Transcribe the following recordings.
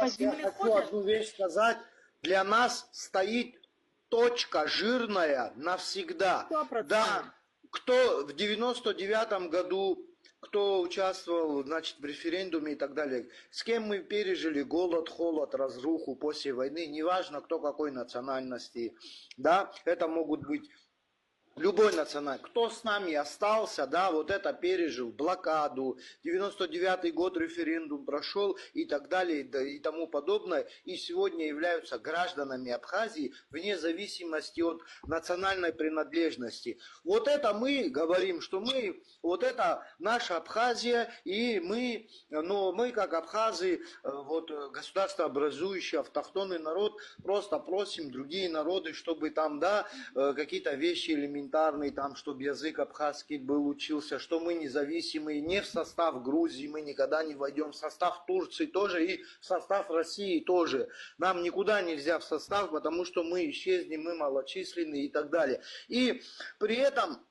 по я земле хочу ходят. одну вещь сказать. Для нас стоит точка жирная навсегда. 100%. Да, кто в 99-м году, кто участвовал, значит, в референдуме и так далее, с кем мы пережили голод, холод, разруху после войны, неважно, кто какой национальности, да, это могут быть любой национальный, кто с нами остался, да, вот это пережил, блокаду, 99-й год референдум прошел и так далее, да, и тому подобное, и сегодня являются гражданами Абхазии вне зависимости от национальной принадлежности. Вот это мы говорим, что мы, вот это наша Абхазия, и мы, но мы как абхазы, вот государство образующее, автохтонный народ, просто просим другие народы, чтобы там, да, какие-то вещи элементарные, там, чтобы язык абхазский был, учился, что мы независимые, не в состав Грузии, мы никогда не войдем, в состав Турции тоже и в состав России тоже. Нам никуда нельзя в состав, потому что мы исчезнем, мы малочисленные и так далее. И при этом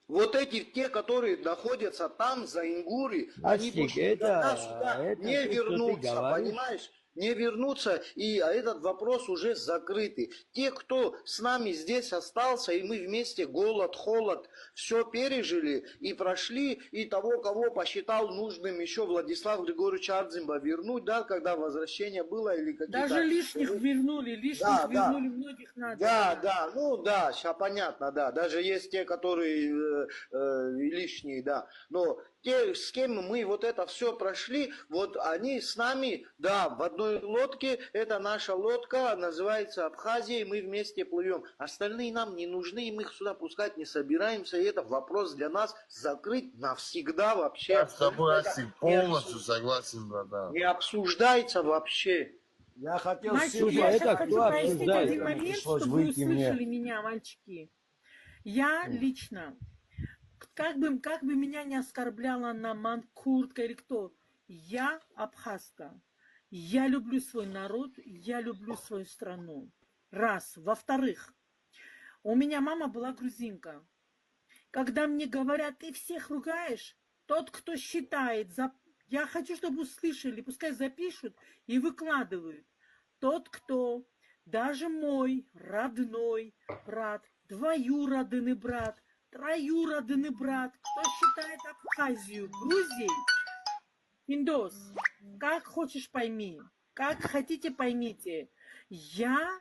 вот эти, те, которые находятся там, за Ингури, они больше никогда сюда не вернутся, понимаешь? Не вернутся, и этот вопрос уже закрытый. Те, кто с нами здесь остался, и мы вместе голод, холод, все пережили и прошли, и того, кого посчитал нужным еще Владислав Григорьевич Ардзимба вернуть, да, когда возвращение было, или какие-то... Даже лишних вернули, вернули, многих надо. Да, ну да, сейчас понятно, да, даже есть те, которые лишние, да, но те, с кем мы вот это все прошли, вот они с нами, да, в одной лодке, это наша лодка, называется Абхазия, и мы вместе плывем. Остальные нам не нужны, и мы их сюда пускать не собираемся, и это вопрос для нас закрыть навсегда вообще. Я с тобой, Асик, полностью согласен, братан. Не обсуждается вообще. Я хотел Мальчики, я сейчас хочу прояснить один момент, чтобы вы услышали меня, мальчики. Я лично, как бы меня не оскорбляла на манкуртка или кто, я абхазка. Я люблю свой народ, я люблю свою страну. Раз. Во-вторых, у меня мама была грузинка. Когда мне говорят, ты всех ругаешь, тот, кто считает, я хочу, чтобы услышали, пускай запишут и выкладывают. Тот, кто, даже мой родной брат, двоюродный брат, троюродный брат, кто считает Абхазию Грузией, Индос, как хочешь пойми, как хотите поймите, я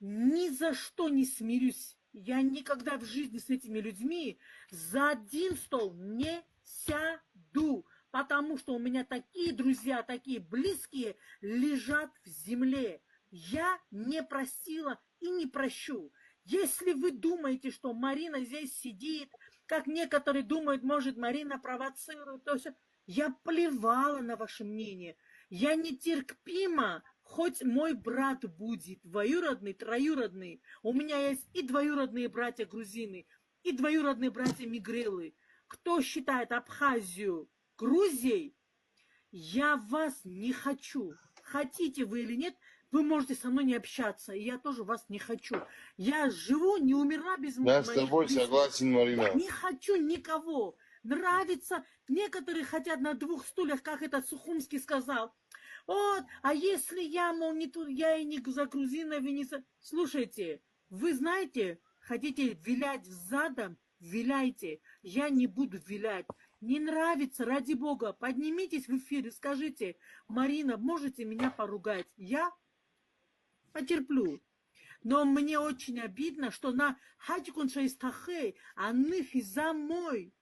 ни за что не смирюсь. Я никогда в жизни с этими людьми за один стол не сяду, потому что у меня такие друзья, такие близкие лежат в земле. Я не просила и не прощу. Если вы думаете, что Марина здесь сидит, как некоторые думают, может, Марина провоцирует, то все, я плевала на ваше мнение. Я нетерпима, хоть мой брат будет двоюродный, троюродный. У меня есть и двоюродные братья грузины, и двоюродные братья мигрелы. Кто считает Абхазию Грузией, я вас не хочу. Хотите вы или нет, вы можете со мной не общаться, и я тоже вас не хочу. Я живу, не умерла без моих Я с тобой согласен, Марина. Не хочу никого. Нравится. Некоторые хотят на двух стульях, как этот Сухумский сказал. Вот, а если я, мол, не тут, я и не за грузинов, и не за... Слушайте, вы знаете, хотите вилять задом, виляйте. Я не буду вилять. Не нравится, ради бога, поднимитесь в эфир и скажите, Марина, можете меня поругать? Я потерплю. Но мне очень обидно, что на Хаджикун Шаистахей, а ныхи за мой.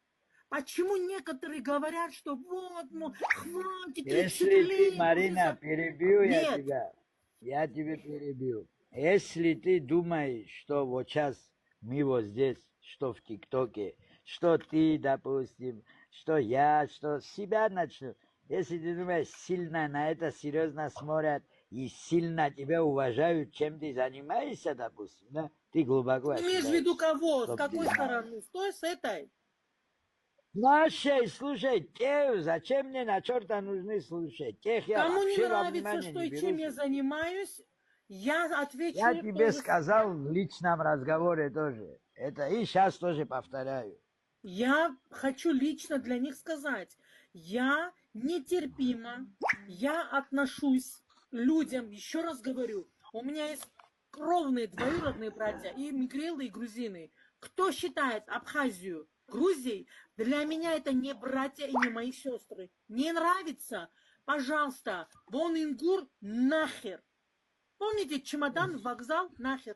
Почему некоторые говорят, что вот, мол, хватит, если ты, Марина, перебью я тебя, я тебя перебью. Если ты думаешь, что вот сейчас мы вот здесь, что в ТикТоке, что ты, допустим, что я, что себя начну, если ты думаешь, сильно на это серьезно смотрят и сильно тебя уважают, чем ты занимаешься, допустим, да, ты глубоко ошибаешься. Имеешь в виду кого? С какой стороны? Стой с этой. Нашей, слушай, тех, зачем мне на черта нужны слушать? Тех я кому не вообще нравится, что и чем я занимаюсь, я отвечу. Я тебе сказал в личном разговоре тоже. Это и сейчас тоже повторяю. Я хочу лично для них сказать. Я нетерпима, я отношусь людям, еще раз говорю, у меня есть кровные двоюродные братья, и мигрелы, и грузины. Кто считает Абхазию Грузией, для меня это не братья и не мои сестры. Не нравится? Пожалуйста, вон Ингур нахер. Помните, чемодан, вокзал, нахер.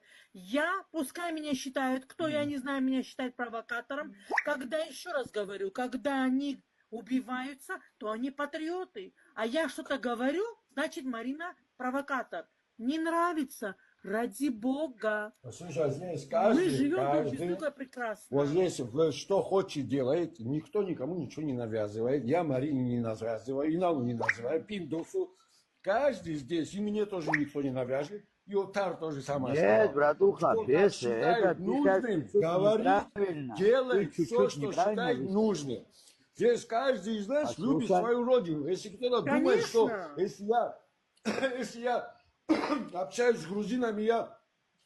Пускай меня считают, кто я не знаю, меня считает провокатором. Когда, еще раз говорю, когда они убиваются, то они патриоты. А я что-то говорю, значит, Марина провокатор. Не нравится, ради Бога. Слушай, а здесь Мы живем друг без каждый, друга прекрасно. вот здесь что хочет делает, никто никому ничего не навязывает. Я Марине не навязываю, Иналу не называю, Пиндосу. Каждый здесь, и мне тоже никто не навяжет. И Отар тоже самое Нет, сказал. братуха, Кто без считает это ты нужным, чуть-чуть говорит, неправильно. делает Ты все, чуть-чуть что неправильно считает выступил. нужным. Здесь каждый из нас любит Послушай. свою родину. Если кто-то думает, что Конечно. если я общаюсь с грузинами, я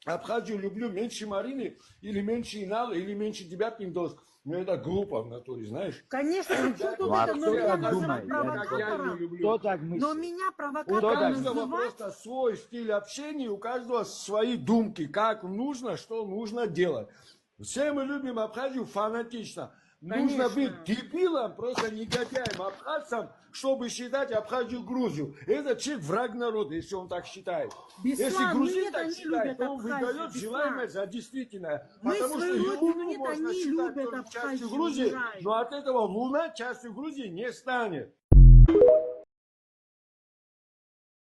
Абхазию люблю меньше Марины, или меньше Иналы, или меньше тебя, Пиндос, ну это глупо в натуре, знаешь. Конечно, причем тут Ладно, это, но кто меня так называют думает? провокатором. Кто так Но мыслит? меня У провокатором каждого называть... просто свой стиль общения, у каждого свои думки, как нужно, что нужно делать. Все мы любим Абхазию фанатично. Нужно Конечно. быть дебилом, просто негодяем, абхазцем, чтобы считать Абхазию Грузию. Это человек враг народа, если он так считает. Беслан, Если грузин нет, так они считает, любят то он Абхазию, выдает Беслан. желаемое за действительное. Мы Потому что свою и родину, Луну нет, можно они считать любят тоже частью Абхазию, Грузии, уважаемые. но от этого Луна частью Грузии не станет.